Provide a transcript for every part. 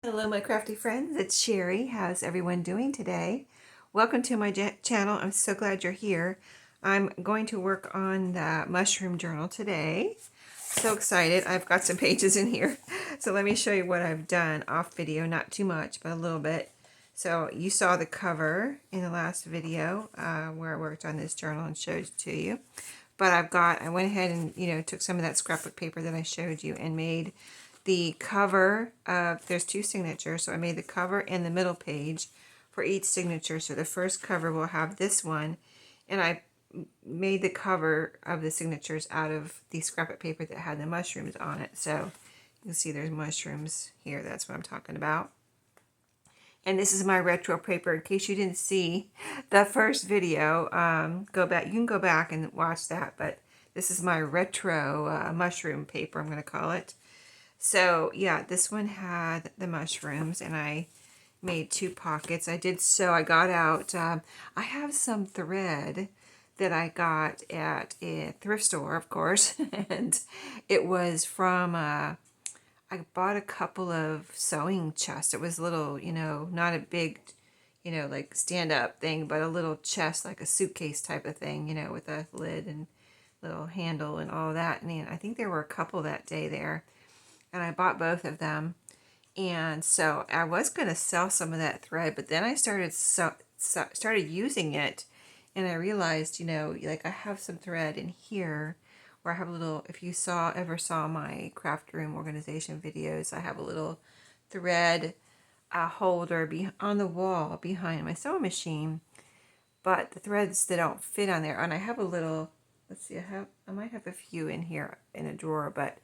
Hello, my crafty friends. It's Sheree. How's everyone doing today? Welcome to my channel. I'm so glad you're here. I'm going to work on the mushroom journal today. So excited. I've got some pages in here. So let me show you what I've done off video. Not too much, but a little bit. So you saw the cover in the last video where I worked on this journal and showed it to you. But I went ahead and, took some of that scrapbook paper that I showed you and made the cover of, there's two signatures, so I made the cover and the middle page for each signature. So the first cover will have this one, and I made the cover of the signatures out of the scrapbook paper that had the mushrooms on it. So you can see there's mushrooms here. That's what I'm talking about. And this is my retro paper. In case you didn't see the first video, go back. You can go back and watch that. But this is my retro mushroom paper, I'm going to call it. So yeah, this one had the mushrooms, and I made two pockets. I got out, I have some thread that I got at a thrift store, of course, and it was from, I bought a couple of sewing chests. It was little, not a big, like stand-up thing, but a little chest, like a suitcase type of thing, with a lid and little handle and all that. And I think there were a couple that day there. And I bought both of them. And so I was going to sell some of that thread, but then I started using it, and I realized, like I have some thread in here where I have a little, if you ever saw my craft room organization videos, I have a little thread holder on the wall behind my sewing machine, but the threads, they don't fit on there. And I have a little, let's see, I might have a few in here in a drawer, but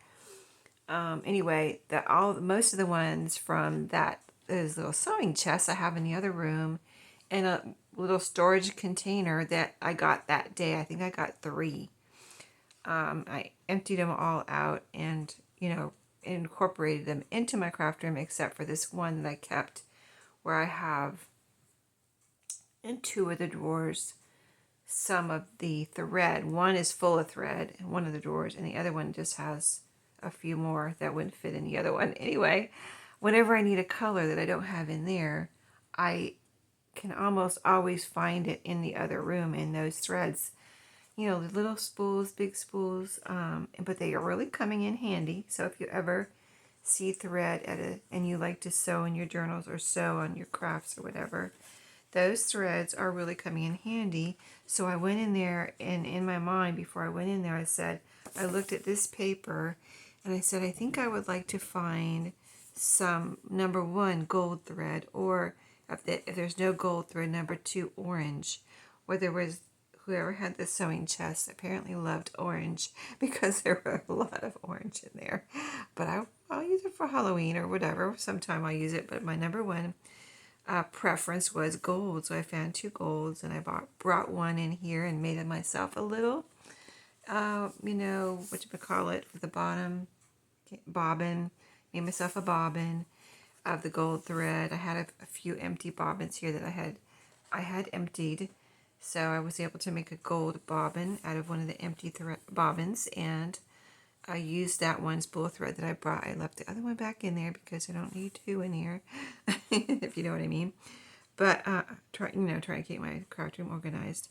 anyway, most of the ones from those little sewing chests I have in the other room, and a little storage container that I got that day. I think I got 3. I emptied them all out and incorporated them into my craft room, except for this one that I kept, where I have in 2 of the drawers some of the thread. One is full of thread in one of the drawers, and the other one just has a few more that wouldn't fit in the other one. Anyway, whenever I need a color that I don't have in there, I can almost always find it in the other room in those threads. The little spools, big spools, but they are really coming in handy. So if you ever see thread and you like to sew in your journals or sew on your crafts or whatever, those threads are really coming in handy. So I went in there, and in my mind, before I went in there, I looked at this paper, and I said, I think I would like to find some number 1 gold thread, or if there's no gold thread, number 2 orange. Whoever had the sewing chest apparently loved orange, because there were a lot of orange in there. But I'll use it for Halloween or whatever. Sometime I'll use it. But my number 1 preference was gold, so I found 2 golds, and I brought one in here and made it myself a little, for the bottom bobbin. Made myself a bobbin of the gold thread. I had a few empty bobbins here that I had emptied, so I was able to make a gold bobbin out of one of the empty bobbins, and I used that one spool of thread that I brought. I left the other one back in there because I don't need 2 in here, if you know what I mean. But trying to keep my craft room organized.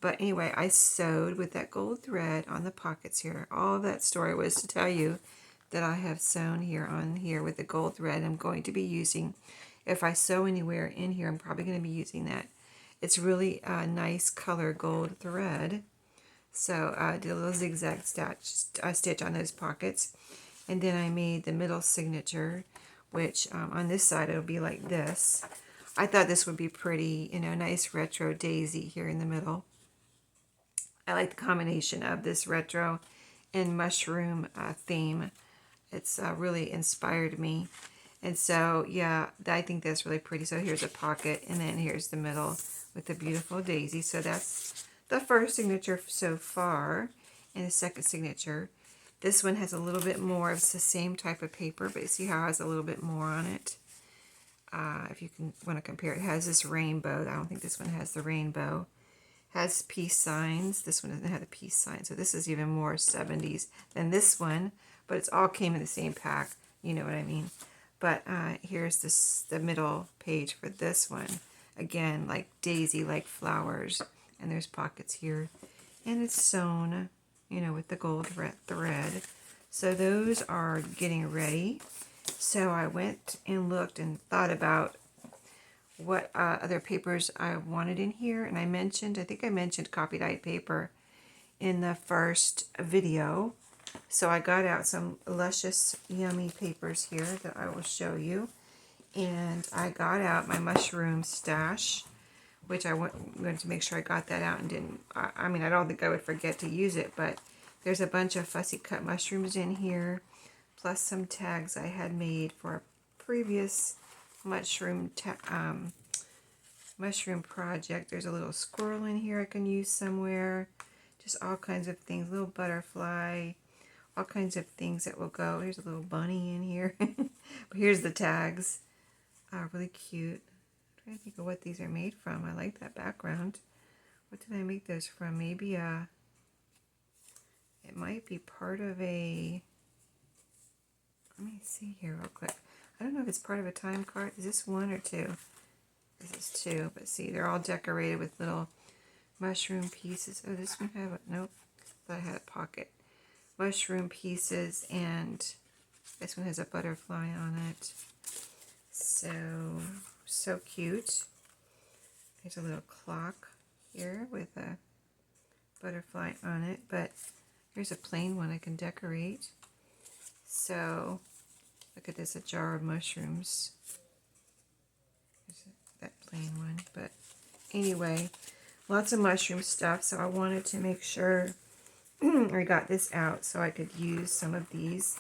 But anyway, I sewed with that gold thread on the pockets here. All of that story was to tell you that I have sewn on here with the gold thread. I'm going to be using, if I sew anywhere in here, I'm probably going to be using that. It's really a nice color gold thread. So I did a little zigzag stitch on those pockets. And then I made the middle signature, which on this side it'll be like this. I thought this would be pretty, nice retro daisy here in the middle. I like the combination of this retro and mushroom theme. It's really inspired me. And so, yeah, I think that's really pretty. So here's a pocket, and then here's the middle with the beautiful daisy. So that's the first signature so far. And the second signature. This one has a little bit more. It's the same type of paper, but you see how it has a little bit more on it. If you want to compare, it has this rainbow. I don't think this one has the rainbow. Has peace signs. This one doesn't have the peace sign. So this is even more 70s than this one, but it's all came in the same pack. You know what I mean. But here's the middle page for this one. Again, like daisy-like flowers. And there's pockets here. And it's sewn, you know, with the gold thread. So those are getting ready. So I went and looked and thought about what other papers I wanted in here. And I think I mentioned copy dyed paper in the first video. So I got out some luscious, yummy papers here that I will show you. And I got out my mushroom stash, which I'm going to make sure I got that out and didn't, I mean, I don't think I would forget to use it, but there's a bunch of fussy cut mushrooms in here, plus some tags I had made for a previous mushroom mushroom project. There's a little squirrel in here I can use somewhere, just all kinds of things, little butterfly, all kinds of things that will go. Here's a little bunny in here. But here's the tags. Really cute. I'm trying to think of what these are made from. I like that background. What did I make those from? Maybe it might be part of a, let me see here real quick. I don't know if it's part of a time card. Is this one or two? This is two, but see, they're all decorated with little mushroom pieces. Oh, this one have a, nope, thought I had a pocket. Mushroom pieces, and this one has a butterfly on it. So cute. There's a little clock here with a butterfly on it, but here's a plain one I can decorate. So look at this, a jar of mushrooms. There's that plain one, but anyway, lots of mushroom stuff, so I wanted to make sure I got this out so I could use some of these.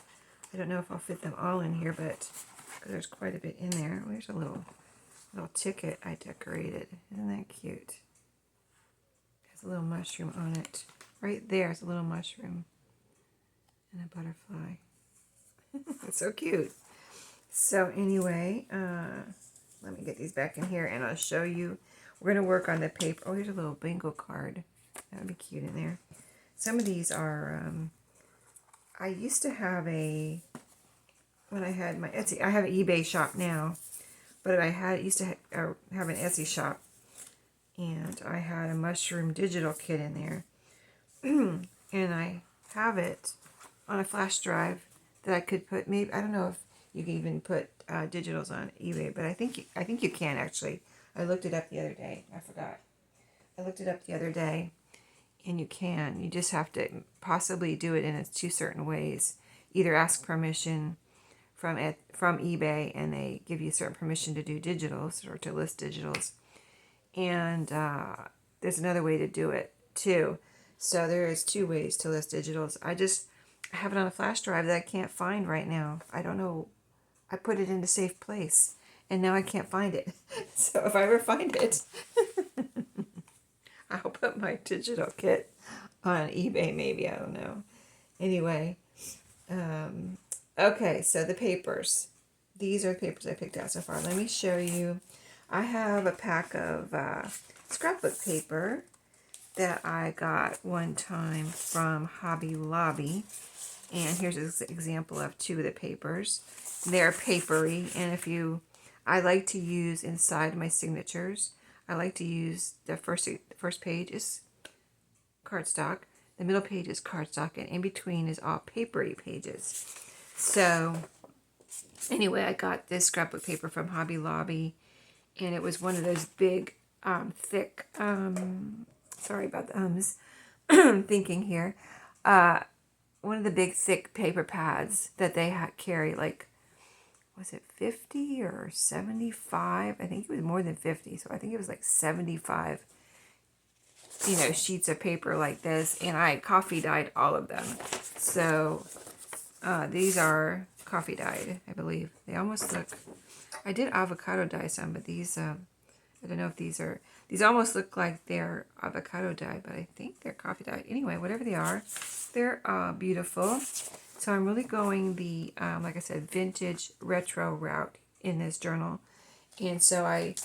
I don't know if I'll fit them all in here, but there's quite a bit in there. There's a little ticket I decorated. Isn't that cute? Has a little mushroom on it. Right there's a little mushroom and a butterfly. It's so cute. So anyway, let me get these back in here and I'll show you. We're going to work on the paper. Oh, here's a little bingo card. That would be cute in there. Some of these are, I used to have when I had my Etsy, I have an eBay shop now, but used to have an Etsy shop, and I had a mushroom digital kit in there, and I have it on a flash drive that I could put, maybe, I don't know if you can even put digitals on eBay, but I think you can actually. I looked it up the other day. I forgot. I looked it up the other day, and you can. You just have to possibly do it in two certain ways. Either ask permission from eBay, and they give you certain permission to do digitals or to list digitals. And there's another way to do it too. So there is two ways to list digitals. I have it on a flash drive that I can't find right now. I don't know. I put it in a safe place, and now I can't find it. So if I ever find it, I'll put my digital kit on eBay maybe. I don't know. Anyway, okay, so the papers. These are the papers I picked out so far. Let me show you. I have a pack of scrapbook paper that I got one time from Hobby Lobby. And here's an example of two of the papers. They're papery, and I like to use inside my signatures, I like to use the first page is cardstock, the middle page is cardstock, and in between is all papery pages. So anyway, I got this scrapbook paper from Hobby Lobby, and it was one of those big, thick, sorry about the ums, thinking here, one of the big thick paper pads that they carry, like, was it 50 or 75? I think it was more than 50, so I think it was like 75, sheets of paper like this, and I coffee dyed all of them. So these are coffee dyed, I believe. They almost look, I did avocado dye some, but these, I don't know if these almost look like they're avocado dye, but I think they're coffee dyed. Anyway, whatever they are, they're beautiful. So I'm really going the, like I said, vintage retro route in this journal. And so I'm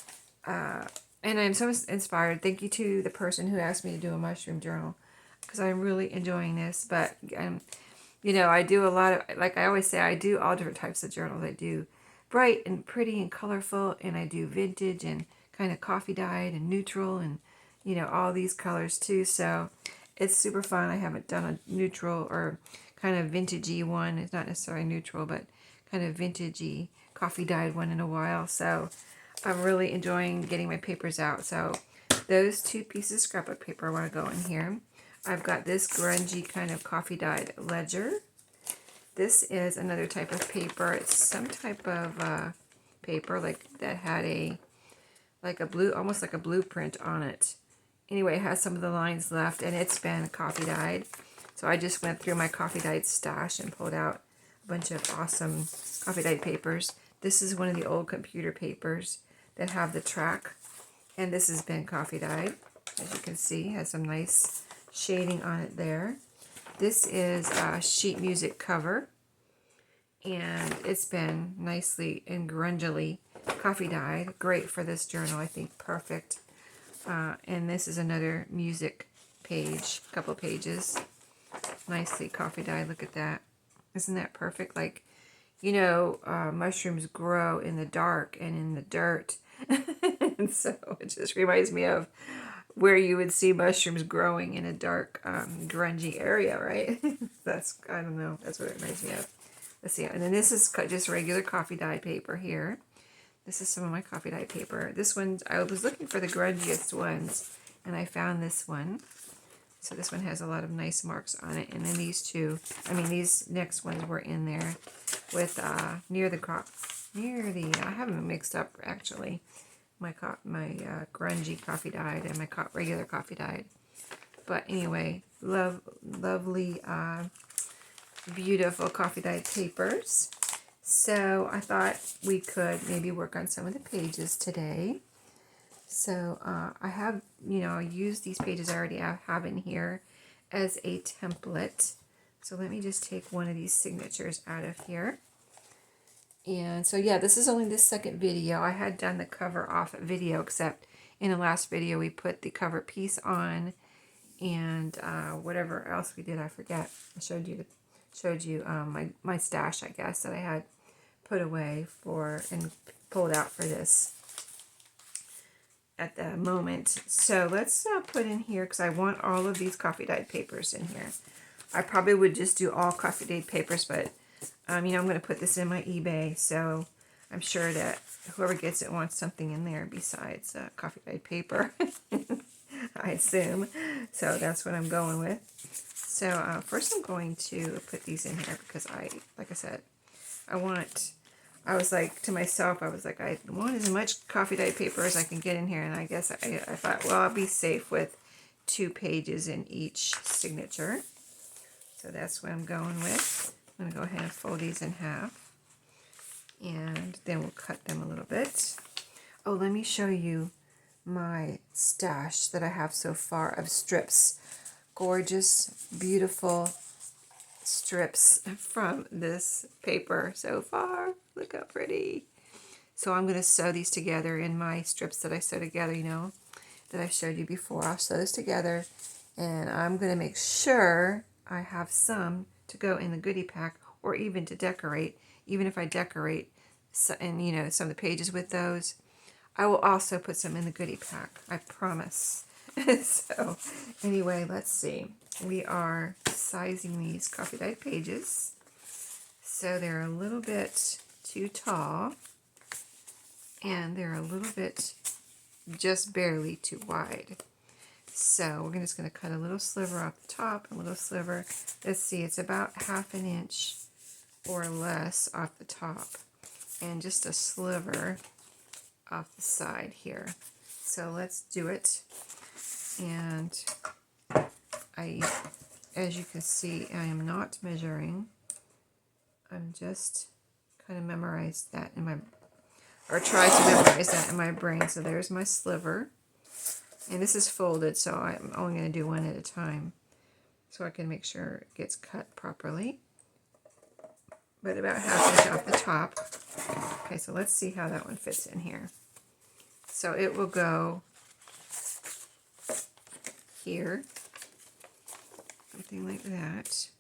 so inspired. Thank you to the person who asked me to do a mushroom journal, because I'm really enjoying this. But, I do a lot of, like I always say, I do all different types of journals. I do bright and pretty and colorful, and I do vintage and kind of coffee dyed and neutral and, you know, all these colors too. So it's super fun. I haven't done a neutral or kind of vintagey one. It's not necessarily neutral, but kind of vintagey coffee dyed one in a while. So I'm really enjoying getting my papers out. So those two pieces of scrapbook paper I want to go in here. I've got this grungy kind of coffee dyed ledger. This is another type of paper. It's some type of paper like that had almost like a blueprint on it. Anyway, it has some of the lines left, and it's been coffee dyed. So I just went through my coffee dyed stash and pulled out a bunch of awesome coffee dyed papers. This is one of the old computer papers that have the track, and this has been coffee dyed. As you can see, has some nice shading on it there. This is a sheet music cover, and it's been nicely and grungily coffee dyed. Great for this journal, I think, perfect. And this is another music page, couple pages, nicely coffee dyed. Look at that. Isn't that perfect? Like, you know, mushrooms grow in the dark and in the dirt. And so it just reminds me of where you would see mushrooms growing in a dark, grungy area, right? I don't know, that's what it reminds me of. Let's see, and then this is just regular coffee dye paper here. This is some of my coffee dye paper. This one, I was looking for the grungiest ones, and I found this one. So this one has a lot of nice marks on it, and then these these next ones were in there with I have them mixed up actually. My grungy coffee dyed and my regular coffee dyed. But anyway, lovely, beautiful coffee dyed papers. So I thought we could maybe work on some of the pages today. So I have, used these pages I already have in here as a template. So let me just take one of these signatures out of here. And so yeah, this is only the second video. I had done the cover off video, except in the last video we put the cover piece on, and whatever else we did, I forget. I showed you my stash, I guess, that I had put away for and pulled out for this at the moment. So let's put in here, because I want all of these coffee dyed papers in here. I probably would just do all coffee dyed papers, but I'm going to put this in my eBay, so I'm sure that whoever gets it wants something in there besides coffee dyed paper, I assume. So that's what I'm going with. So first I'm going to put these in here because like I said, I was like to myself, I want as much coffee dyed paper as I can get in here, and I guess I thought, well, I'll be safe with 2 pages in each signature. So that's what I'm going with. I'm going to go ahead and fold these in half, and then we'll cut them a little bit. Oh, let me show you my stash that I have so far of strips. Gorgeous, beautiful strips from this paper so far. Look how pretty. So I'm going to sew these together in my strips that I sew together, that I showed you before. I'll sew this together, and I'm going to make sure I have some to go in the goodie pack, or even to decorate. Even if I decorate and some of the pages with those, I will also put some in the goodie pack, I promise. So anyway, let's see. We are sizing these coffee dyed pages, so they're a little bit too tall, and they're a little bit just barely too wide. So we're just going to cut a little sliver off the top, a little sliver. Let's see, it's about 1/2 inch or less off the top, and just a sliver off the side here. So let's do it. And as you can see, I am not measuring. I'm just kind of memorized that try to memorize that in my brain. So there's my sliver. And this is folded, so I'm only going to do one at a time, so I can make sure it gets cut properly. But about 1/2 inch off the top. Okay, so let's see how that one fits in here. So it will go here, something like that.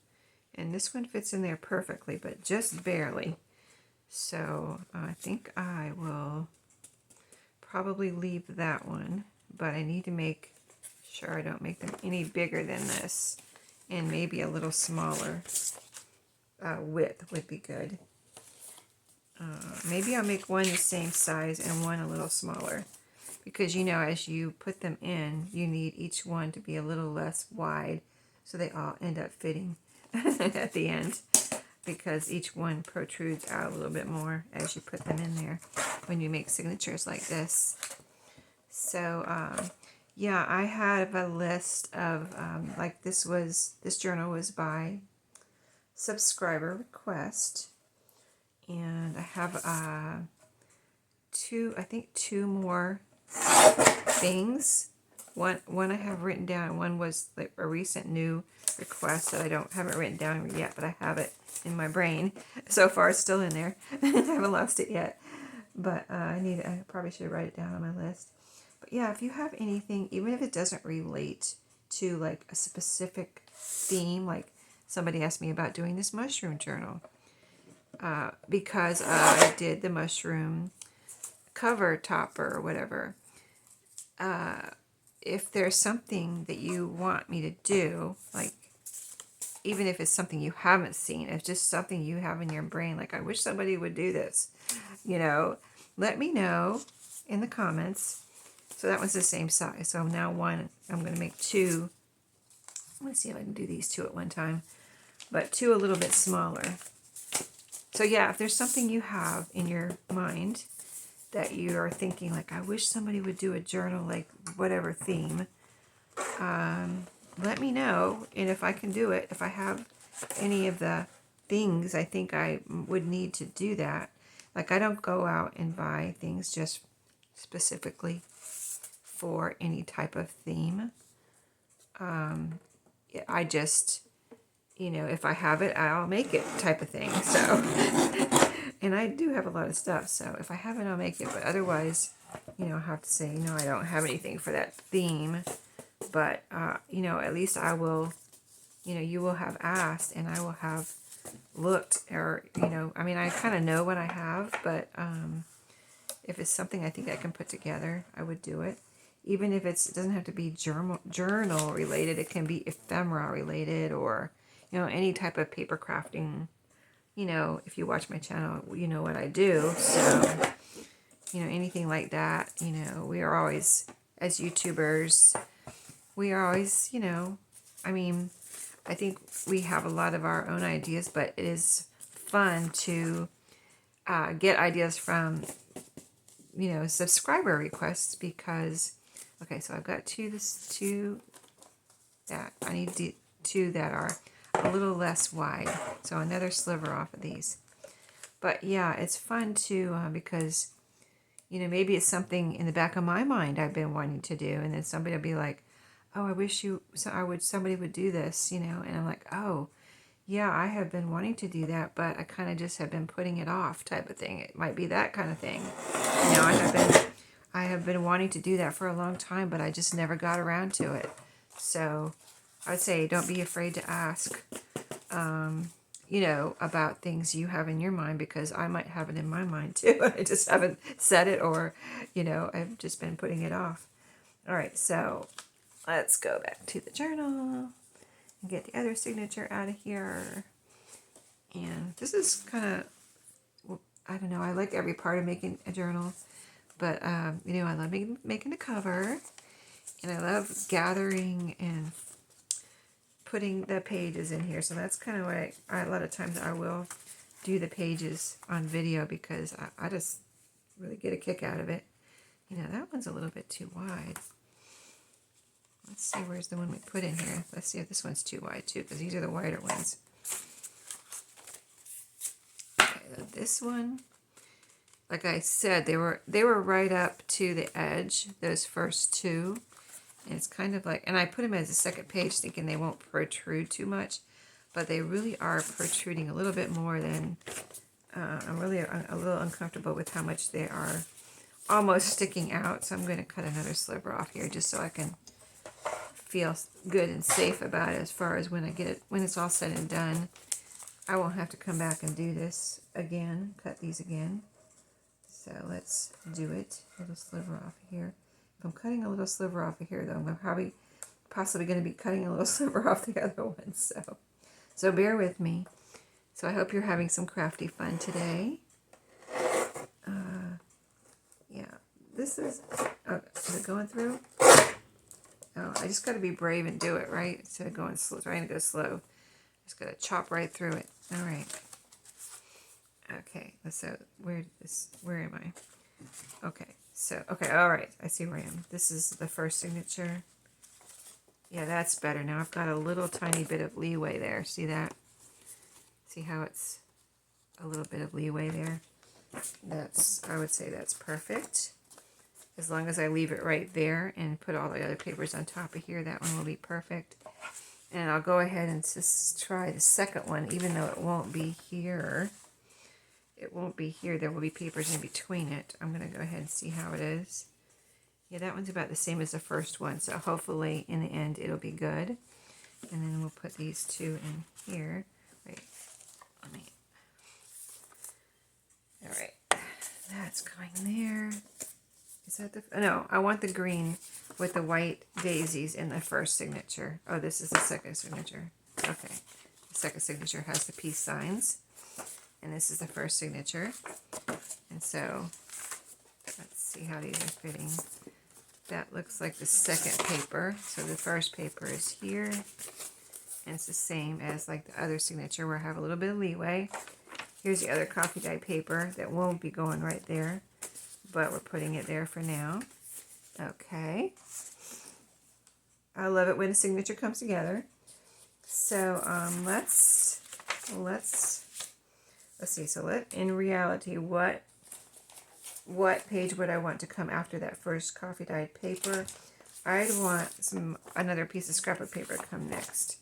And this one fits in there perfectly, but just barely. So I think I will probably leave that one, but I need to make sure I don't make them any bigger than this, and maybe a little smaller width would be good. Maybe I'll make one the same size and one a little smaller, because you know, as you put them in, you need each one to be a little less wide so they all end up fitting at the end, because each one protrudes out a little bit more as you put them in there when you make signatures like this. So yeah, I have a list of like this journal was by subscriber request, and I have I think two more things. One I have written down. One was like a recent new request that I haven't written down yet, but I have it in my brain. So far, it's still in there. I haven't lost it yet. But I probably should write it down on my list. But yeah, if you have anything, even if it doesn't relate to like a specific theme, like somebody asked me about doing this mushroom journal, because I did the mushroom cover topper or whatever. If there's something that you want me to do, like even if it's something you haven't seen, it's just something you have in your brain, like I wish somebody would do this, you know, let me know in the comments. So that one's the same size. So now one, I'm going to make two. Let's see if I can do these two at one time, but two a little bit smaller. So yeah, if there's something you have in your mind that you are thinking, like, I wish somebody would do a journal, like whatever theme, let me know. And if I can do it, if I have any of the things I think I would need to do that, like I don't go out and buy things just specifically for any type of theme. I just, you know, if I have it, I'll make it type of thing. So, and I do have a lot of stuff. So if I have it, I'll make it. But otherwise, you know, I have to say, no, I don't have anything for that theme. But, you know, at least I will, you know, you will have asked and I will have looked, or, you know, I mean, I kind of know what I have, but if it's something I think I can put together, I would do it. Even if it doesn't have to be journal related, it can be ephemera related, or, you know, any type of paper crafting. You know, if you watch my channel, you know what I do. So, you know, anything like that, you know, we are always, as YouTubers, we are always, you know, I mean, I think we have a lot of our own ideas, but it is fun to get ideas from, you know, subscriber requests, because, okay, so I've got two that I need two that are a little less wide. So another sliver off of these. But yeah, it's fun too, because, you know, maybe it's something in the back of my mind I've been wanting to do, and then somebody will be like, oh, I wish somebody would do this, you know, and I'm like, oh, yeah, I have been wanting to do that, but I kind of just have been putting it off type of thing. It might be that kind of thing. You know, I have been wanting to do that for a long time, but I just never got around to it. So I would say don't be afraid to ask, you know, about things you have in your mind, because I might have it in my mind too. I just haven't said it, or, you know, I've just been putting it off. All right, so let's go back to the journal and get the other signature out of here. And this is kind of, I don't know, I like every part of making a journal, but, you know, I love making the cover, and I love gathering and putting the pages in here. So that's kind of what a lot of times I will do the pages on video, because I just really get a kick out of it. You know, that one's a little bit too wide. Let's see, where's the one we put in here? Let's see if this one's too wide too, because these are the wider ones. Okay, this one, like I said, they were right up to the edge, those first two. And it's kind of like, and I put them as a second page thinking they won't protrude too much, but they really are protruding a little bit more than, I'm really a little uncomfortable with how much they are almost sticking out. So I'm going to cut another sliver off here just so I can feel good and safe about it, as far as when I get it, when it's all said and done. I won't have to come back and do this again, cut these again. So let's do it. A little sliver off here. If I'm cutting a little sliver off of here, though, I'm possibly going to be cutting a little sliver off the other one. So bear with me. So I hope you're having some crafty fun today. Yeah, this is it going through? Oh, I just got to be brave and do it, right? Instead of going slow, trying to go slow. Just got to chop right through it. All right. Okay, so where am I? Okay, so, okay, all right, I see where I am. This is the first signature. Yeah, that's better. Now I've got a little tiny bit of leeway there. See that? See how it's a little bit of leeway there? I would say that's perfect. As long as I leave it right there and put all the other papers on top of here, that one will be perfect. And I'll go ahead and just try the second one, even though it won't be here. It won't be here. There will be papers in between it. I'm going to go ahead and see how it is. Yeah, that one's about the same as the first one, so hopefully in the end it'll be good. And then we'll put these two in here. Wait, let me... All right, that's going there. Is that the... No, I want the green with the white daisies in the first signature. Oh, this is the second signature. Okay, the second signature has the peace signs. And this is the first signature. And so, let's see how these are fitting. That looks like the second paper. So the first paper is here. And it's the same as like the other signature where I have a little bit of leeway. Here's the other coffee dye paper that won't be going right there. But we're putting it there for now. Okay. I love it when a signature comes together. So let's see, so in reality, what page would I want to come after that first coffee dyed paper? I'd want another piece of scrapbook paper to come next.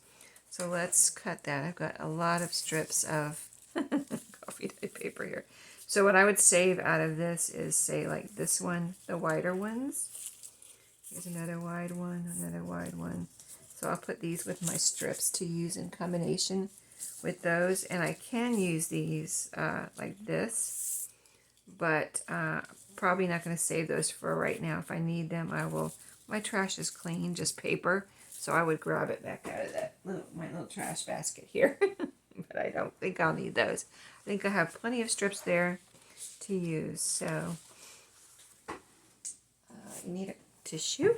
So let's cut that. I've got a lot of strips of coffee dyed paper here. So what I would save out of this is, say, like this one, the wider ones. Here's another wide one, another wide one. So I'll put these with my strips to use in combination with those, and I can use these like this, but probably not going to save those for right now. If I need them, I will. My trash is clean, just paper, so I would grab it back out of my little trash basket here. But I don't think I'll need those. I think I have plenty of strips there to use. So you need a tissue.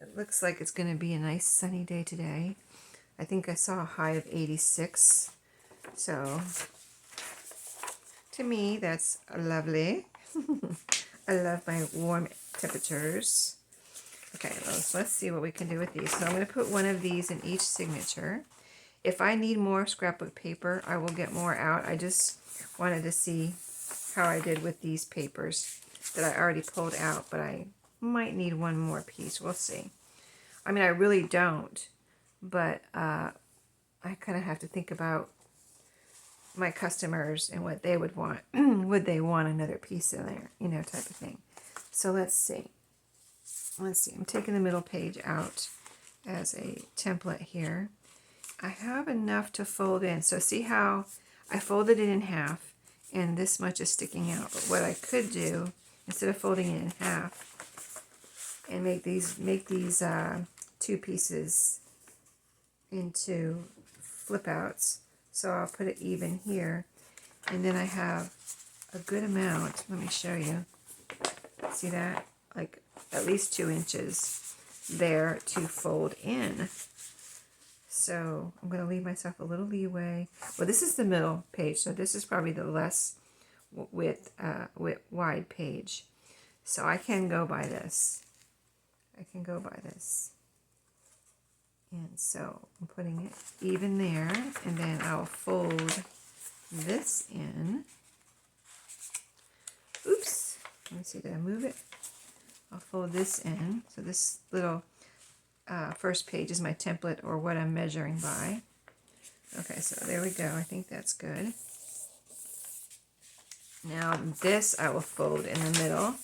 It looks like it's going to be a nice sunny day today. I think I saw a high of 86. So, to me, that's lovely. I love my warm temperatures. Okay, let's see what we can do with these. So I'm going to put one of these in each signature. If I need more scrapbook paper, I will get more out. I just wanted to see how I did with these papers that I already pulled out, but I might need one more piece. We'll see. I mean, I really don't, but I kind of have to think about my customers and what they would want. Would they want another piece in there, you know, type of thing. So let's see. Let's see. I'm taking the middle page out as a template here. I have enough to fold in. So see how I folded it in half and this much is sticking out. But what I could do, instead of folding it in half, and make these two pieces into flip outs. So I'll put it even here. And then I have a good amount. Let me show you. See that? Like at least 2 inches there to fold in. So I'm going to leave myself a little leeway. Well, this is the middle page, so this is probably the less wide page. So I can go by this. I can go by this. And so I'm putting it even there, and then I'll fold this in. Oops. Let me see, did I move it? I'll fold this in. So this little first page is my template, or what I'm measuring by. Okay, so there we go. I think that's good. Now this I will fold in the middle.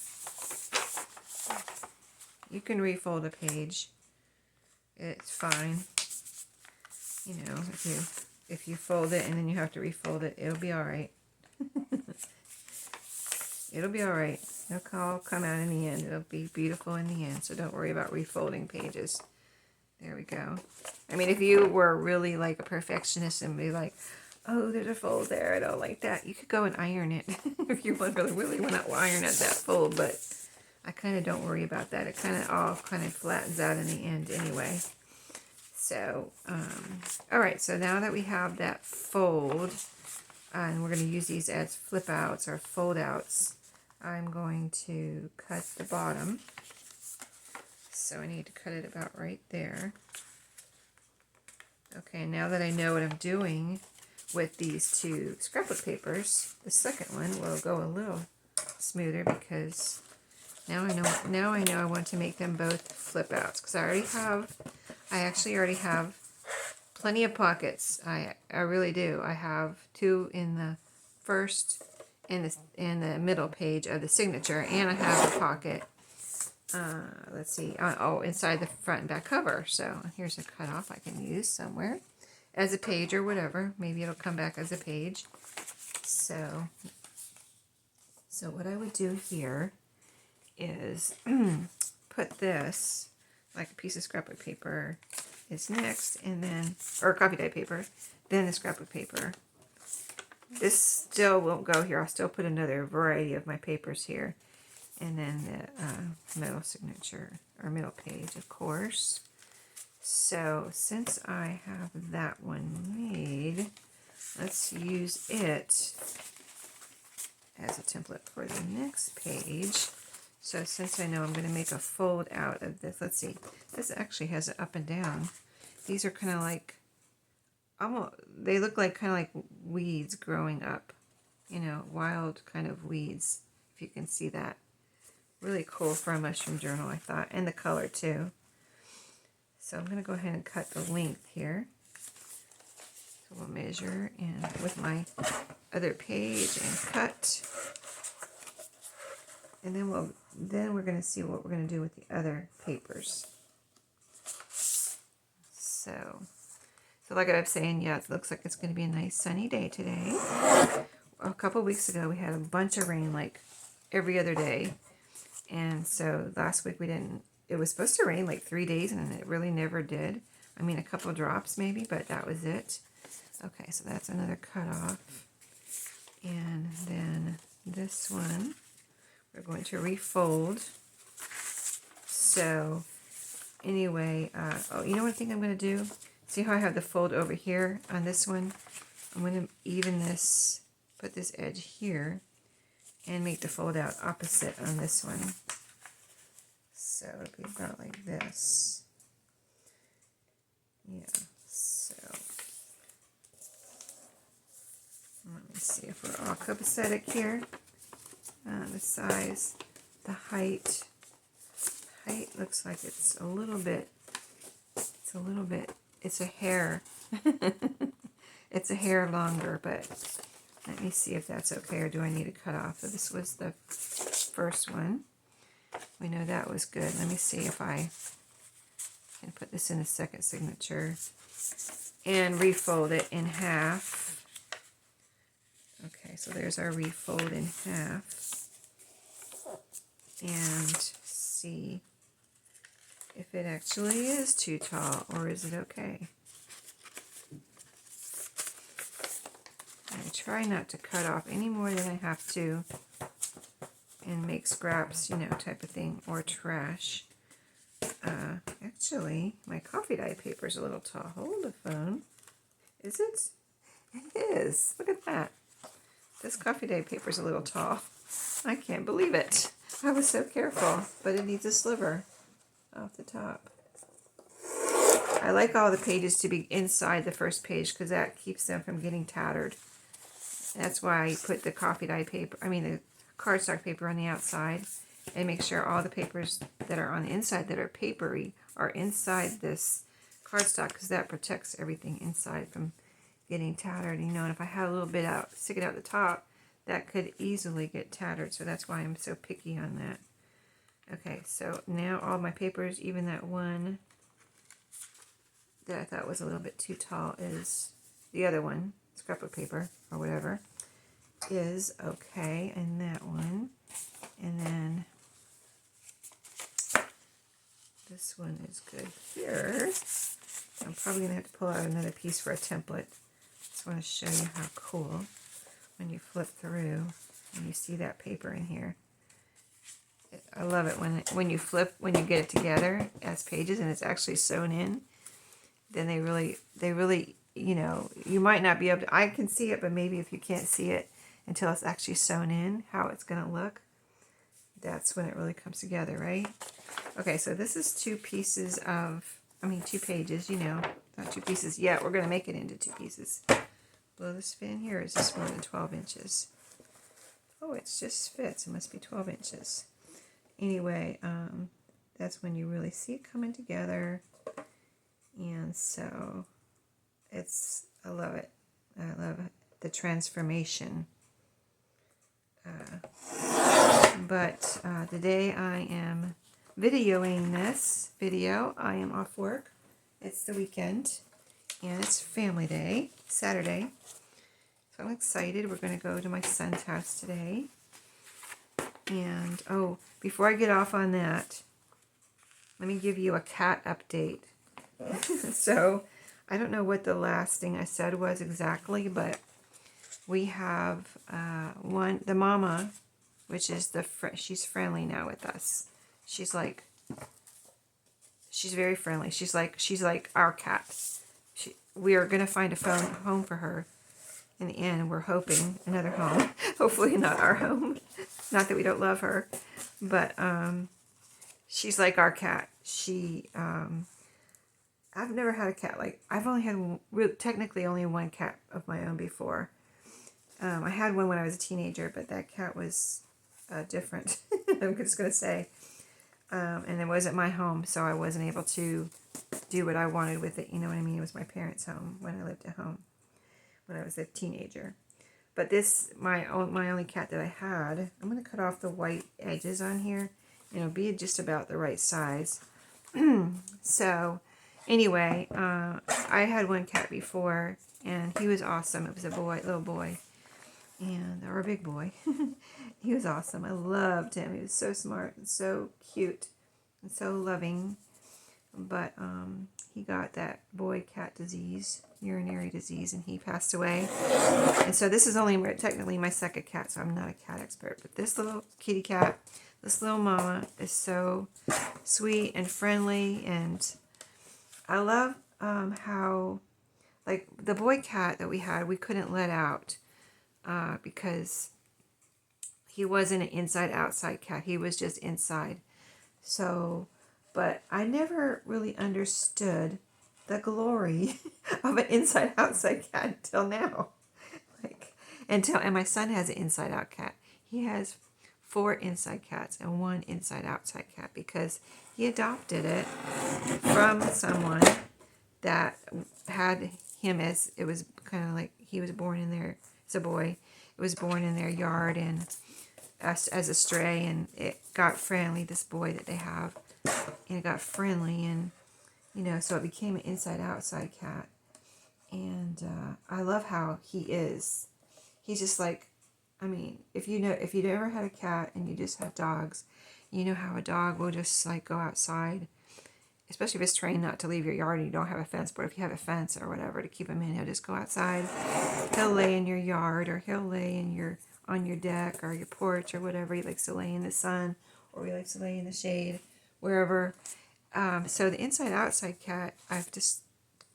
You can refold a page. It's fine. You know, if you if you fold it and then you have to refold it, it'll be all right. It'll be all right. It'll all come out in the end. It'll be beautiful in the end, so don't worry about refolding pages. There we go. I mean, if you were really like a perfectionist and be like, oh, there's a fold there, I don't like that, you could go and iron it if you really want to iron at that fold, but I kind of don't worry about that. It kind of all kind of flattens out in the end anyway. So, all right, so now that we have that fold, and we're going to use these as flip outs or fold outs, I'm going to cut the bottom. So I need to cut it about right there. Okay, now that I know what I'm doing with these two scrapbook papers, the second one will go a little smoother because now I know I want to make them both flip outs because I actually already have plenty of pockets. I really do. I have two in the first and the middle page of the signature, and I have a pocket. Let's see. Inside the front and back cover. So here's a cutoff I can use somewhere as a page or whatever. Maybe it'll come back as a page. So what I would do here is put this, like a piece of scrapbook paper is next, and then, or coffee dye paper, then the scrapbook paper. This still won't go here. I'll still put another variety of my papers here. And then the middle signature, or middle page, of course. So since I have that one made, let's use it as a template for the next page. So since I know I'm going to make a fold out of this, let's see, this actually has it up and down. These are kind of like, almost, they look like kind of like weeds growing up, you know, wild kind of weeds, if you can see that. Really cool for a mushroom journal, I thought, and the color too. So I'm going to go ahead and cut the length here. So we'll measure and with my other page and cut. And then we're going to see what we're going to do with the other papers. So like I was saying, yeah, it looks like it's going to be a nice sunny day today. A couple weeks ago, we had a bunch of rain, like every other day. And so last week it was supposed to rain like 3 days, and it really never did. I mean, a couple of drops maybe, but that was it. Okay, so that's another cutoff. And then this one, we're going to refold. So anyway, you know what I think I'm going to do? See how I have the fold over here on this one? I'm going to even this, put this edge here, and make the fold out opposite on this one. So it'll be about like this. Yeah, so let me see if we're all copacetic here. The size, the height. Height looks like it's a hair. It's a hair longer, but let me see if that's okay, or do I need to cut off? So this was the first one. We know that was good. Let me see if I can put this in the second signature and refold it in half. Okay, so there's our refold in half. And see if it actually is too tall, or is it okay? I try not to cut off any more than I have to and make scraps, you know, type of thing, or trash. Actually, my coffee dye paper is a little tall. Hold the phone. Is it? It is. Look at that. This coffee dye paper is a little tall. I can't believe it. I was so careful, but it needs a sliver off the top. I like all the pages to be inside the first page because that keeps them from getting tattered. That's why I put the coffee dye paper, the cardstock paper on the outside, and make sure all the papers that are on the inside that are papery are inside this cardstock, because that protects everything inside from getting tattered. You know, and if I had a little bit out, sticking out the top, that could easily get tattered. So that's why I'm so picky on that. Okay, so now all my papers, even that one that I thought was a little bit too tall, is the other one, scrapbook paper or whatever, is okay. And that one. And then this one is good here. I'm probably going to have to pull out another piece for a template. Just want to show you how cool when you flip through and you see that paper in here. I love it when you flip, when you get it together as pages and it's actually sewn in. Then they really, you know, you might not be able to, I can see it, but maybe if you can't see it until it's actually sewn in, how it's going to look, that's when it really comes together, right? Okay, so this is two pages, you know, not 2 pieces yet. We're going to make it into 2 pieces. Will this fit in here? Or is this more than 12 inches? Oh, it just fits. It must be 12 inches. Anyway, that's when you really see it coming together. And so I love it. I love the transformation. But today I am videoing this video. I am off work. It's the weekend and it's family day, Saturday. So I'm excited. We're going to go to my son's house today. And oh, before I get off on that, let me give you a cat update. So I don't know what the last thing I said was exactly, but we have the mama, which is she's friendly now with us. She's very friendly. She's like our cat. We are gonna find a home for her. In the end, we're hoping another home. Hopefully not our home. Not that we don't love her, but she's like our cat. I've never had a cat I've only had technically only one cat of my own before. I had one when I was a teenager, but that cat was different. I'm just gonna say, and it wasn't my home, so I wasn't able to do what I wanted with it. You know what I mean? It was my parents' home when I lived at home when I was a teenager. But this, my only cat that I had, I'm going to cut off the white edges on here. And it'll be just about the right size. So, anyway, I had one cat before, and he was awesome. It was a little boy, or a big boy. He was awesome. I loved him. He was so smart and so cute and so loving. But he got that boy cat disease, urinary disease, and he passed away. And so this is only technically my second cat, so I'm not a cat expert. But this little kitty cat, this little mama, is so sweet and friendly. And I love how, like, the boy cat that we had, we couldn't let out because he wasn't an inside-outside cat. He was just inside. So... But I never really understood the glory of an inside-outside cat until now. And my son has an inside-out cat. He has 4 inside cats and 1 inside-outside cat because he adopted it from someone that had him as, it was kind of like he was born in there as a boy. It was born in their yard and as a stray, and it got friendly, this boy that they have. And it got friendly, and so it became an inside-outside cat. And I love how he is. He's just like, if you've ever had a cat and you just have dogs, you know how a dog will just like go outside, especially if it's trained not to leave your yard and you don't have a fence. But if you have a fence or whatever to keep him in, he'll just go outside. He'll lay in your yard, or he'll lay on your deck or your porch or whatever. He likes to lay in the sun, or he likes to lay in the shade, wherever. So the inside-outside cat, I've just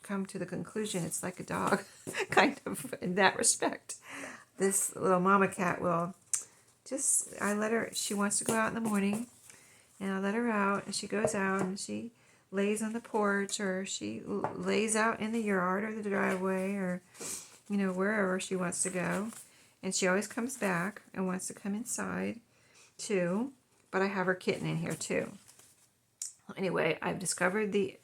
come to the conclusion it's like a dog, kind of, in that respect. This little mama cat will she wants to go out in the morning, and I let her out, and she goes out, and she lays on the porch, or she lays out in the yard or the driveway, or, wherever she wants to go. And she always comes back and wants to come inside, too. But I have her kitten in here, too. Anyway, I've discovered the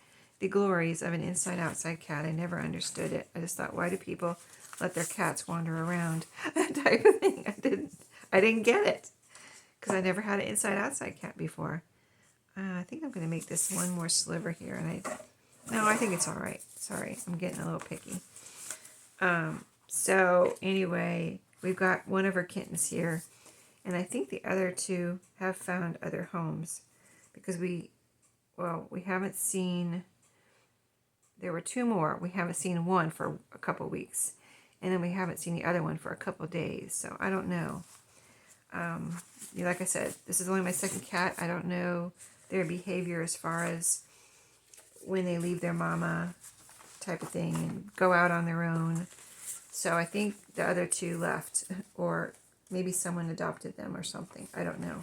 glories of an inside-outside cat. I never understood it. I just thought, why do people let their cats wander around? Type of thing. I didn't get it because I never had an inside-outside cat before. I think I'm going to make this one more sliver here, and I think it's all right. Sorry, I'm getting a little picky. So anyway, we've got one of our kittens here, and I think the other two have found other homes because we haven't seen, there were two more. We haven't seen one for a couple weeks, and then we haven't seen the other one for a couple days. So I don't know. Like I said, this is only my second cat. I don't know their behavior as far as when they leave their mama type of thing and go out on their own. So I think the other two left, or maybe someone adopted them or something. I don't know.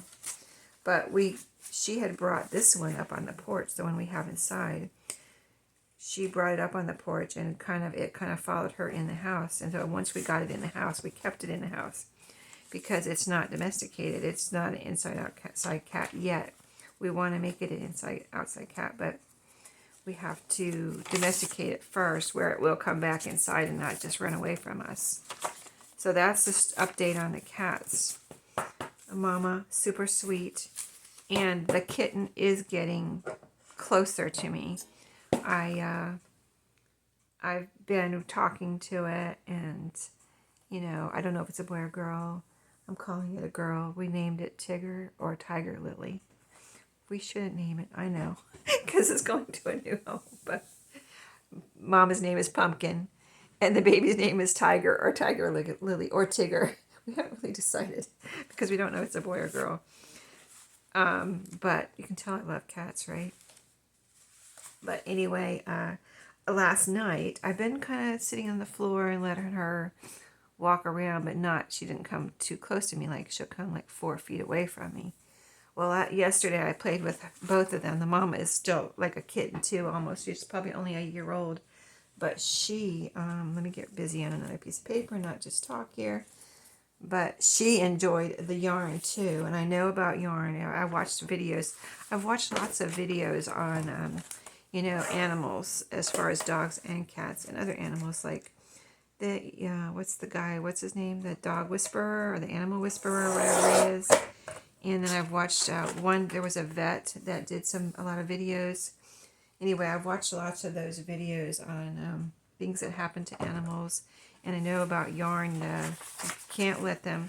But she had brought this one up on the porch, the one we have inside. She brought it up on the porch, and it kind of followed her in the house. And so once we got it in the house, we kept it in the house because it's not domesticated. It's not an inside-outside cat yet. We want to make it an inside-outside cat, but we have to domesticate it first, where it will come back inside and not just run away from us. So that's this update on the cats. Mama, super sweet, and the kitten is getting closer to me. I've been talking to it, and I don't know if it's a boy or girl. I'm calling it a girl. We named it Tigger or Tiger Lily. We shouldn't name it, I know, because it's going to a new home. But Mama's name is Pumpkin, and the baby's name is Tiger or Tiger Lily or Tigger. We haven't really decided because we don't know if it's a boy or girl. But you can tell I love cats, right? But anyway, last night, I've been kind of sitting on the floor and letting her walk around, but she didn't come too close to me. Like, she'll come like 4 feet away from me. Well, yesterday I played with both of them. The mama is still like a kitten too, almost. She's probably only a year old. But she, let me get busy on another piece of paper, not just talk here. But she enjoyed the yarn too. And I know about yarn. I watched videos. I've watched lots of videos on, animals as far as dogs and cats and other animals. Like what's his name? The dog whisperer or the animal whisperer or whatever he is. And then I've watched there was a vet that did a lot of videos. Anyway, I've watched lots of those videos on things that happen to animals. And I know about yarn. You can't let them,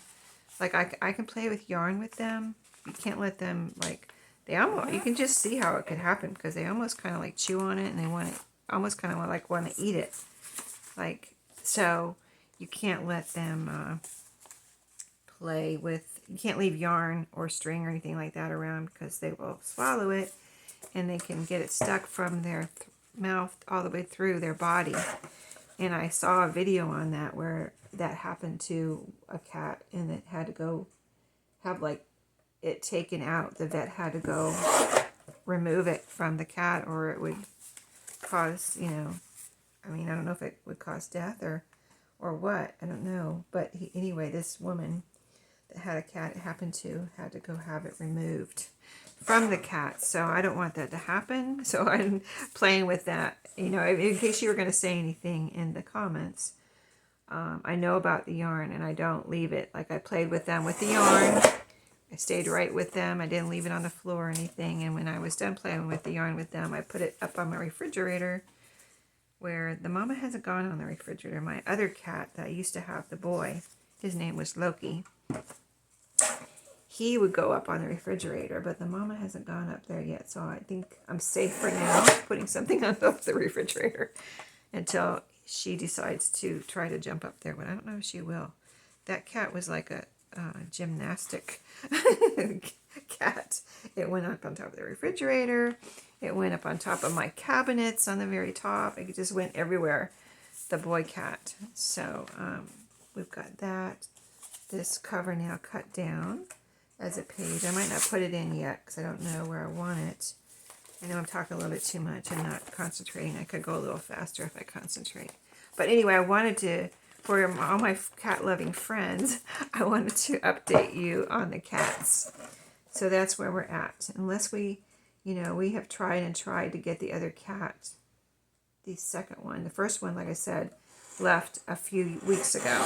like I can play with yarn with them. You can't let them, you can just see how it could happen because they almost kind of like chew on it and they want to eat it. So you can't let them you can't leave yarn or string or anything like that around because they will swallow it and they can get it stuck from their mouth all the way through their body. And I saw a video on that where that happened to a cat and it had to go have it taken out. The vet had to go remove it from the cat or it would cause, I don't know if it would cause death or what. I don't know. But anyway, this woman that had a cat it happened to had to go have it removed from the cat. So I don't want that to happen. So I'm playing with that, in case you were going to say anything in the comments. I know about the yarn and I don't leave it. I played with them with the yarn. I stayed right with them. I didn't leave it on the floor or anything. And when I was done playing with the yarn with them, I put it up on my refrigerator where the mama hasn't gone on the refrigerator. My other cat that I used to have, the boy, his name was Loki. He would go up on the refrigerator, but the mama hasn't gone up there yet. So I think I'm safe for now, putting something on top of the refrigerator until she decides to try to jump up there. But I don't know if she will. That cat was like a gymnastic cat. It went up on top of the refrigerator. It went up on top of my cabinets on the very top. It just went everywhere. The boy cat. So we've got that. This cover now cut down as a page. I might not put it in yet because I don't know where I want it. I know I'm talking a little bit too much and not concentrating. I could go a little faster if I concentrate. But anyway, I wanted to, for all my cat-loving friends, I wanted to update you on the cats. So that's where we're at. Unless we have tried and tried to get the other cat, the second one. The first one, like I said, left a few weeks ago.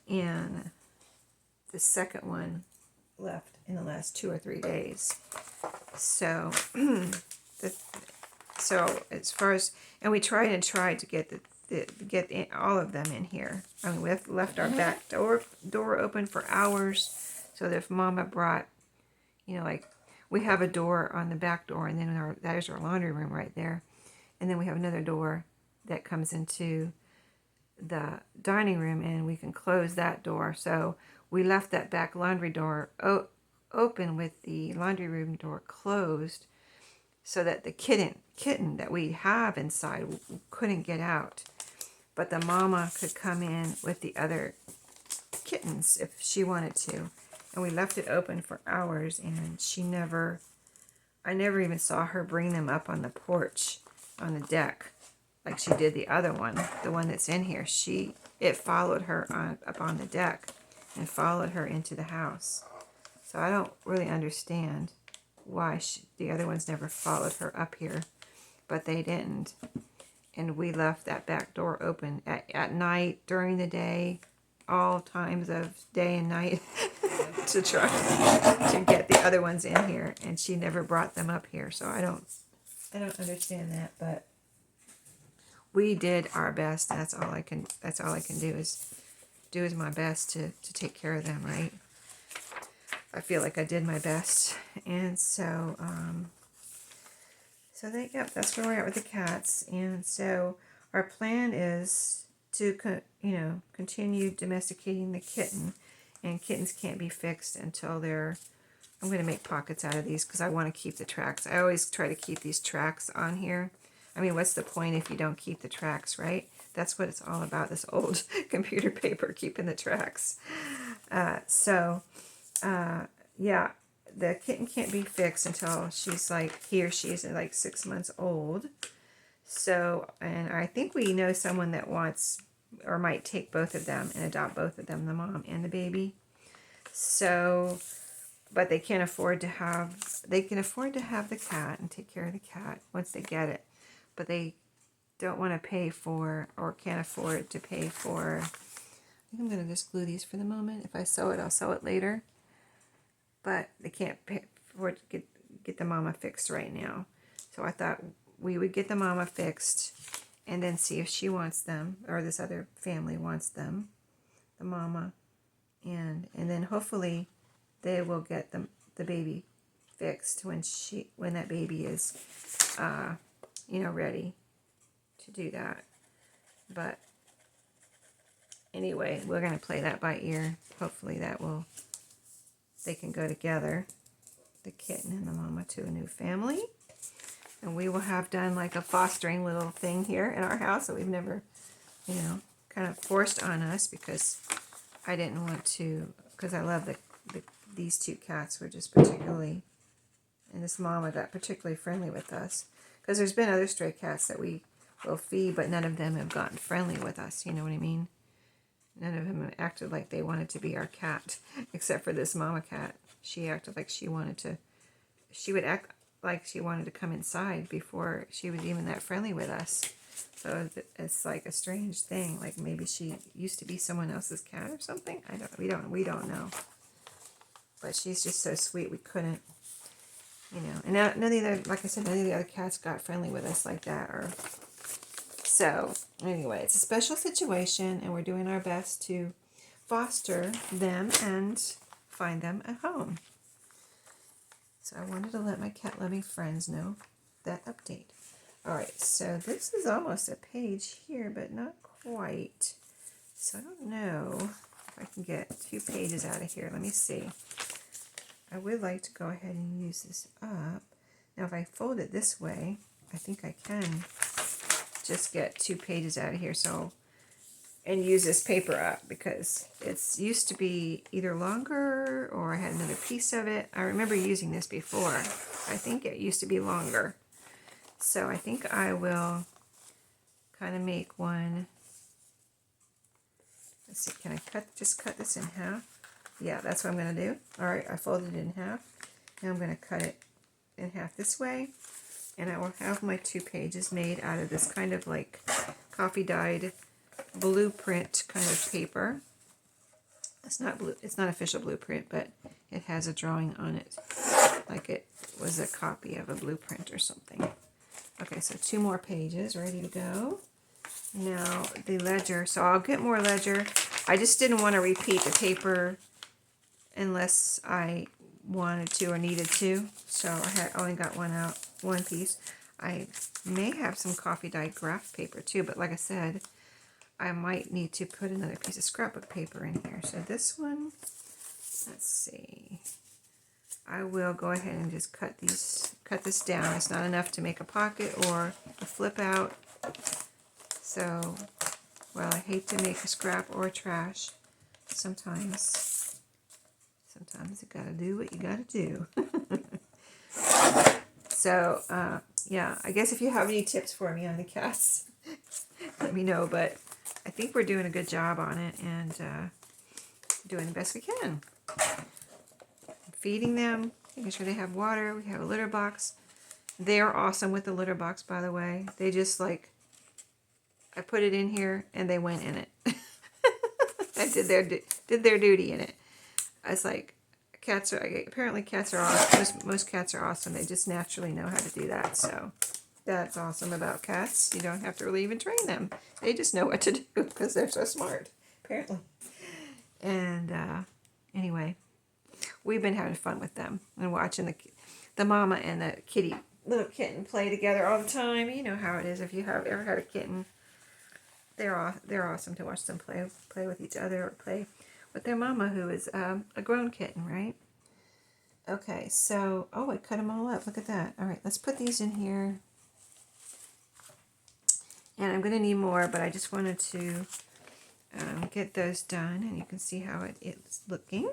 And the second one left in the last 2 or 3 days. So as far as, and we tried to get get all of them in here. I mean, we've left our back door open for hours, so that if Mama brought, you know, like we have a door on the back door, and then that is our laundry room right there, and then we have another door that comes into the dining room, and we can close that door. So we left that back laundry door open with the laundry room door closed, so that the kitten that we have inside couldn't get out, but the mama could come in with the other kittens if she wanted to. And we left it open for hours, and I never even saw her bring them up on the porch, on the deck, like she did the other one, the one that's in here. It followed her up on the deck and followed her into the house. So I don't really understand why the other ones never followed her up here, but they didn't. And we left that back door open at night, during the day, all times of day and night to try to get the other ones in here, and she never brought them up here. So I don't understand that, but we did our best. That's all I can do is my best to take care of them, right? I feel like I did my best. And so that's where we're at with the cats. And so our plan is to continue domesticating the kitten, and kittens can't be fixed until I'm going to make pockets out of these because I want to keep the tracks. I always try to keep these tracks on here. I mean, what's the point if you don't keep the tracks, right? That's what it's all about, this old computer paper, keeping the tracks. Yeah, the kitten can't be fixed until she's she's like 6 months old. So, and I think we know someone that wants or might take both of them and adopt both of them, the mom and the baby. So, but they can afford to have the cat and take care of the cat once they get it. But they don't want to pay for, or can't afford to pay for, I think I'm going to just glue these for the moment. If I sew it, I'll sew it later. But they can't pay for to get the mama fixed right now. So I thought we would get the mama fixed and then see if she wants them, or this other family wants them, the mama, and then hopefully they will get the baby fixed when that baby is ready to do that. But anyway, we're going to play that by ear. Hopefully they can go together, the kitten and the mama, to a new family. And we will have done like a fostering little thing here in our house that we've never, kind of forced on us, because I didn't want to, because I love these two cats were just particularly, and this mama got particularly friendly with us. Because there's been other stray cats that we will feed, but none of them have gotten friendly with us, you know what I mean? None of them acted like they wanted to be our cat, except for this mama cat. She acted like she would act like she wanted to come inside before she was even that friendly with us. So it's like a strange thing. Like maybe she used to be someone else's cat or something. We don't know. But she's just so sweet. We couldn't, And none of the other, like I said, none of the other cats got friendly with us like that. So anyway, it's a special situation, and we're doing our best to foster them and find them a home. So I wanted to let my cat-loving friends know that update. All right, so this is almost a page here, but not quite. So I don't know if I can get 2 pages out of here. Let me see. I would like to go ahead and use this up. Now, if I fold it this way, I think I can just get 2 pages out of here. And use this paper up, because it's used to be either longer or I had another piece of it. I remember using this before. I think it used to be longer. So I think I will kind of make one. Let's see, can I just cut this in half? Yeah, that's what I'm going to do. All right, I folded it in half. Now I'm going to cut it in half this way. And I will have my 2 pages made out of this kind of like coffee dyed blueprint kind of paper. It's not official blueprint, but it has a drawing on it, like it was a copy of a blueprint or something. Okay, so 2 more pages ready to go. Now the ledger, so I'll get more ledger. I just didn't want to repeat the paper unless I wanted to or needed to. So I had only got one piece. I may have some coffee dyed graph paper too, but like I said, I might need to put another piece of scrapbook paper in here. So this one, let's see. I will go ahead and just cut this down. It's not enough to make a pocket or a flip out. So, well, I hate to make a scrap or a trash. Sometimes you gotta do what you gotta do. So, yeah, I guess if you have any tips for me on the cats, let me know. But I think we're doing a good job on it and doing the best we can. Feeding them, making sure they have water. We have a litter box. They are awesome with the litter box, by the way. They just like, I put it in here and they went in it. I did their duty in it. I was like, apparently cats are awesome. Most cats are awesome. They just naturally know how to do that. So that's awesome about cats. You don't have to really even train them. They just know what to do because they're so smart, apparently. And anyway, we've been having fun with them and watching the mama and the little kitten play together all the time. You know how it is if you have ever had a kitten. They're awesome to watch them play with each other or play with their mama, who is a grown kitten, right? Okay, so, oh, I cut them all up. Look at that. All right, let's put these in here. And I'm going to need more, but I just wanted to get those done, and you can see how it's looking.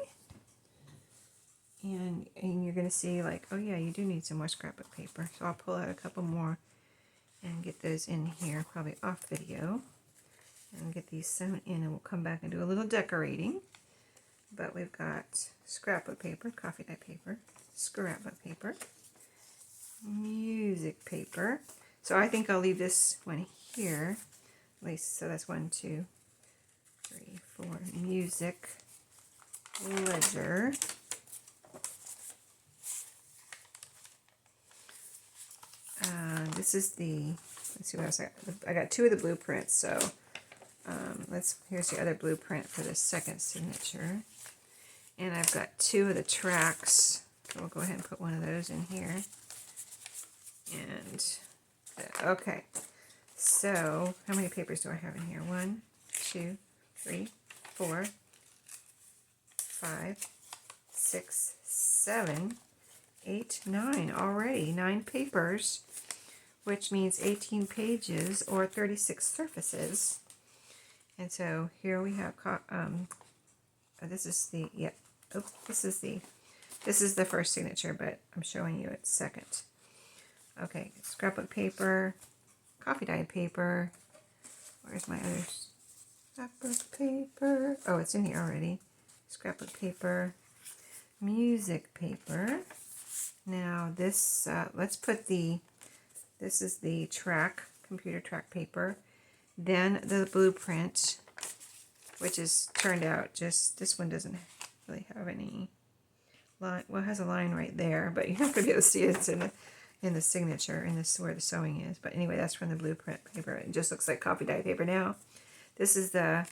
And you're going to see, like, oh yeah, you do need some more scrapbook paper. So I'll pull out a couple more and get those in here, probably off video. And get these sewn in, and we'll come back and do a little decorating. But we've got scrapbook paper, coffee dye paper, scrapbook paper, music paper. So I think I'll leave this one here. At least, so that's 1, 2, 3, 4. Music, ledger. This is let's see what else I got 2 of the blueprints, so here's the other blueprint for the second signature. And I've got 2 of the tracks. So we'll go ahead and put one of those in here. And, okay. So, how many papers do I have in here? 1, 2, 3, 4, 5, 6, 7, 8, 9 already. 9 papers, which means 18 pages or 36 surfaces. And so here we have, this is the first signature, but I'm showing you its second. Okay, scrapbook paper, coffee dyed paper. Where's my other scrapbook paper? Oh, it's in here already. Scrapbook paper, music paper. Now this, let's put this is the computer track paper. Then the blueprint, which is turned out this one doesn't really have any line. Well, it has a line right there, but you're not going to be able to see it. It's in the signature, and this is where the sewing is. But anyway, that's from the blueprint paper. It just looks like coffee dye paper now. This is the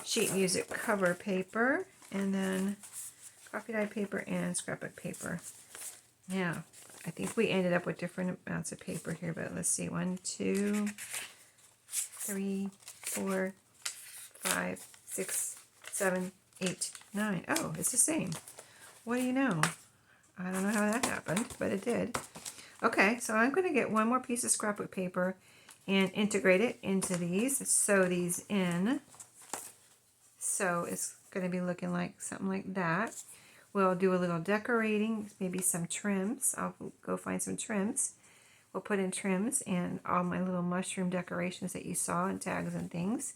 sheet music cover paper, and then coffee dye paper and scrapbook paper. Now, I think we ended up with different amounts of paper here, but let's see. 1, 2, 3, 4, 5, 6, 7, 8, 9. Oh, it's the same. What do you know? I don't know how that happened, but it did. Okay, so I'm going to get one more piece of scrapbook paper and integrate it into these. Sew these in. So it's going to be looking like something like that. We'll do a little decorating, maybe some trims. I'll go find some trims. We'll put in trims and all my little mushroom decorations that you saw and tags and things.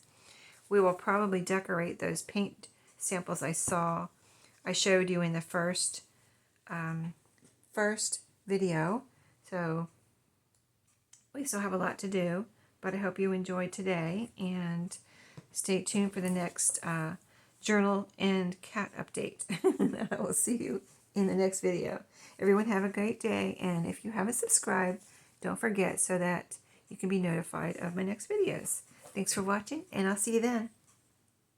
We will probably decorate those paint samples I showed you in the first video. So we still have a lot to do, but I hope you enjoyed today, and stay tuned for the next journal and cat update. I will see you in the next video. Everyone have a great day, and if you haven't subscribed, don't forget so that you can be notified of my next videos. Thanks for watching, and I'll see you then.